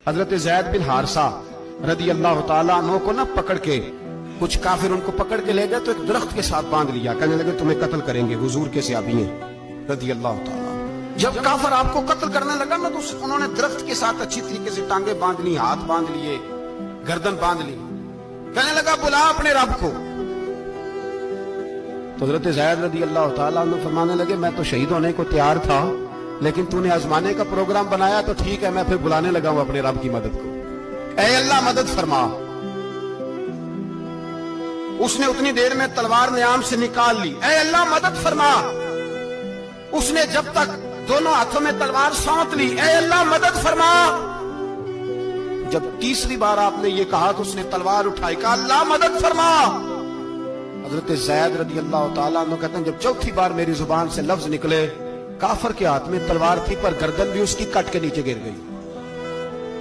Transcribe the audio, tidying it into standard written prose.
حضرت زید بن حارثہ رضی اللہ تعالیٰ عنہ کو نہ پکڑ کے کچھ کافر ان کو پکڑ کے لے گئے تو ایک درخت کے ساتھ باندھ لیا، کہنے لگے تمہیں قتل کریں گے، حضور کے صحابی ہیں رضی اللہ تعالیٰ۔ جب کافر آپ کو قتل کرنے لگا نا تو انہوں نے درخت کے ساتھ اچھی طریقے سے ٹانگیں باندھ لی، ہاتھ باندھ لیے، گردن باندھ لی، کہنے لگا بلا اپنے رب کو۔ تو حضرت زید رضی اللہ تعالیٰ عنہ فرمانے لگے میں تو شہید ہونے کو تیار تھا، لیکن تو نے آزمانے کا پروگرام بنایا تو ٹھیک ہے، میں پھر بلانے لگا ہوں اپنے رب کی مدد کو، اے اللہ مدد فرما۔ اس نے اتنی دیر میں تلوار نیام سے نکال لی، اے اللہ مدد فرما۔ اس نے جب تک دونوں ہاتھوں میں تلوار سونت لی، اے اللہ مدد فرما۔ جب تیسری بار آپ نے یہ کہا تو اس نے تلوار اٹھائی، کہا اللہ مدد فرما۔ حضرت زید رضی اللہ تعالیٰ عنہ کہتے ہیں جب چوتھی بار میری زبان سے لفظ نکلے، کافر کے ہاتھ میں تلوار تھی پر گردن بھی اس کی کٹ کے نیچے گر گئی۔